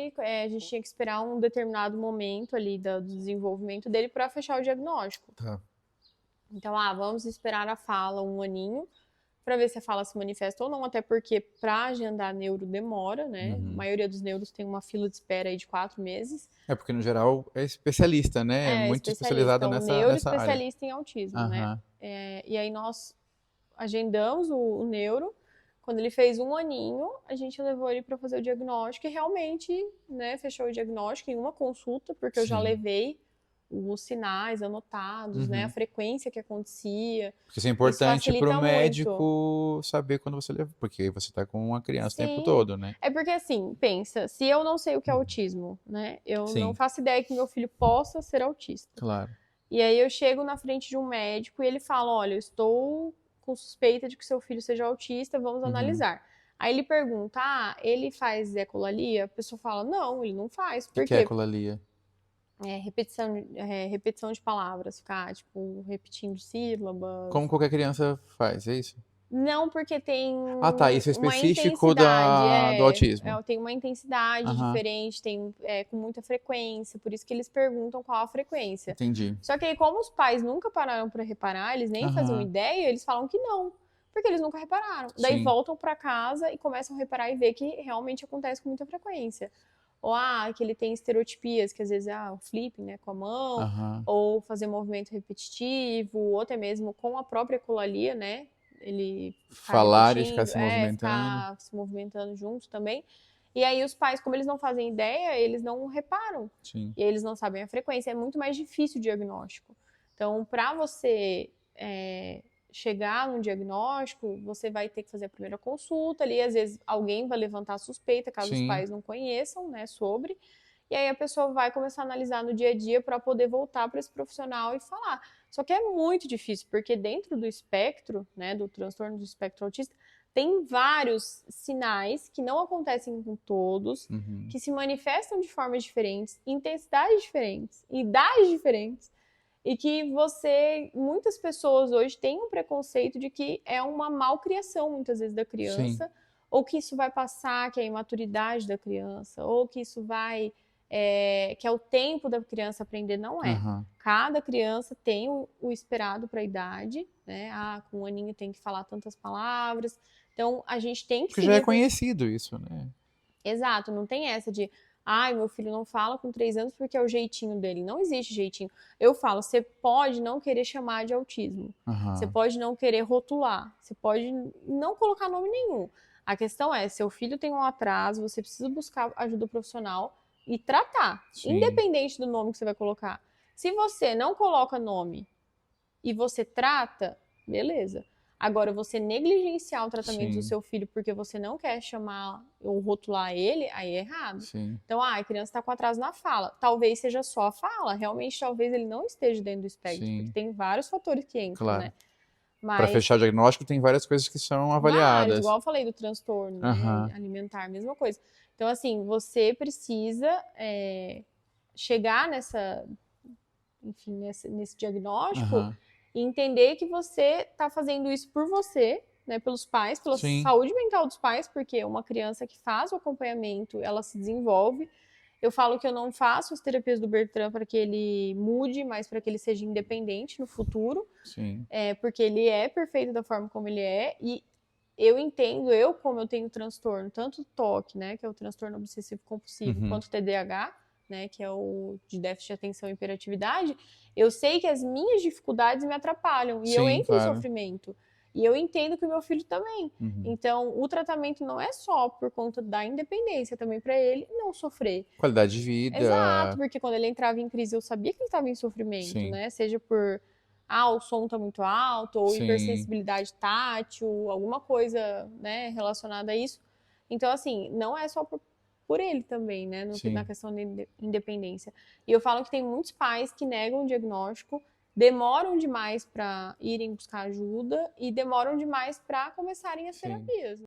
ele, a gente tinha que esperar um determinado momento ali do desenvolvimento dele para fechar o diagnóstico. Tá. Então, vamos esperar a fala 1 aninho para ver se a fala se manifesta ou não, até porque para agendar neuro demora, né? A maioria dos neuros tem uma fila de espera aí de 4 meses. É porque, no geral, é especialista, né? É muito especializado Então, nessa área. neuroespecialista em autismo, né? Aham. E aí nós agendamos o neuro. Quando ele fez 1 aninho, a gente levou ele para fazer o diagnóstico e realmente, né, fechou o diagnóstico em uma consulta, porque eu já Sim. levei os sinais anotados, né, a frequência que acontecia. Porque isso é importante para o facilita médico saber quando você leva, porque você está com uma criança o tempo Sim. todo, né? É porque assim, pensa, se eu não sei o que é autismo, né, eu Sim. não faço ideia que meu filho possa ser autista. Claro. E aí eu chego na frente de um médico e ele fala, olha, eu estou com suspeita de que seu filho seja autista, vamos analisar. Aí ele pergunta, ele faz ecolalia? A pessoa fala, não, ele não faz. Por O que é quê? ecolalia? Repetição de palavras, ficar, tipo, repetindo sílabas. Como qualquer criança faz, é isso? Não, porque tem Tá, isso é uma específico intensidade, do autismo. tem uma intensidade diferente, tem com muita frequência, por isso que eles perguntam qual a frequência. Entendi. Só que aí, como os pais nunca pararam para reparar, eles nem faziam ideia, eles falam que não, porque eles nunca repararam. Daí voltam para casa e começam a reparar e ver que realmente acontece com muita frequência. Ou que ele tem estereotipias, que às vezes o flipping, né, com a mão, ou fazer movimento repetitivo, ou até mesmo com a própria ecolalia, né? Ele falar e ficar se movimentando. Ficar se movimentando junto também. E aí os pais, como eles não fazem ideia, eles não reparam. Sim. E eles não sabem a frequência. É muito mais difícil o diagnóstico. Então, para você chegar num diagnóstico, você vai ter que fazer a primeira consulta ali. Às vezes alguém vai levantar a suspeita, caso os pais não conheçam, né, sobre. E aí a pessoa vai começar a analisar no dia a dia para poder voltar para esse profissional e falar. Só que é muito difícil, porque dentro do espectro, né, do transtorno do espectro autista, tem vários sinais que não acontecem com todos, que se manifestam de formas diferentes, intensidades diferentes, idades diferentes, e que muitas pessoas hoje têm um preconceito de que é uma malcriação, muitas vezes, da criança, ou que isso vai passar, que é a imaturidade da criança, ou que isso vai... que é o tempo da criança aprender, não é. Cada criança tem o esperado para a idade, né? Com 1 aninho tem que falar tantas palavras. Então, a gente tem que Porque já é conhecido isso, né? Exato, não tem essa de meu filho não fala com 3 anos porque é o jeitinho dele. Não existe jeitinho. Eu falo, você pode não querer chamar de autismo. Você pode não querer rotular. Você pode não colocar nome nenhum. A questão é, seu filho tem um atraso, você precisa buscar ajuda profissional e tratar, independente do nome que você vai colocar. Se você não coloca nome e você trata, beleza. Agora, você negligenciar o tratamento do seu filho porque você não quer chamar ou rotular ele, aí é errado. Então, a criança está com atraso na fala. Talvez seja só a fala. Realmente, talvez ele não esteja dentro do espectro, porque tem vários fatores que entram, né? Para fechar o diagnóstico, tem várias coisas que são avaliadas. Igual eu falei do transtorno, né? Alimentar, mesma coisa. Então, assim, você precisa chegar nesse diagnóstico e entender que você está fazendo isso por você, né? Pelos pais, pela saúde mental dos pais, porque uma criança que faz o acompanhamento, ela se desenvolve. Eu falo que eu não faço as terapias do Bertrand para que ele mude, mas para que ele seja independente no futuro. Porque ele é perfeito da forma como ele é. E eu entendo, como eu tenho transtorno, tanto TOC, né, que é o transtorno obsessivo compulsivo, quanto TDAH, né, que é o de déficit de atenção e hiperatividade, eu sei que as minhas dificuldades me atrapalham. E eu entro em sofrimento. E eu entendo que o meu filho também. Então, o tratamento não é só por conta da independência, também para ele não sofrer. Qualidade de vida. Exato, porque quando ele entrava em crise, eu sabia que ele estava em sofrimento, né? Seja por, o som tá muito alto, ou hipersensibilidade tátil, alguma coisa, né, relacionada a isso. Então, assim, não é só por ele também, né, na questão de independência. E eu falo que tem muitos pais que negam o diagnóstico, demoram demais para irem buscar ajuda e demoram demais para começarem as terapias.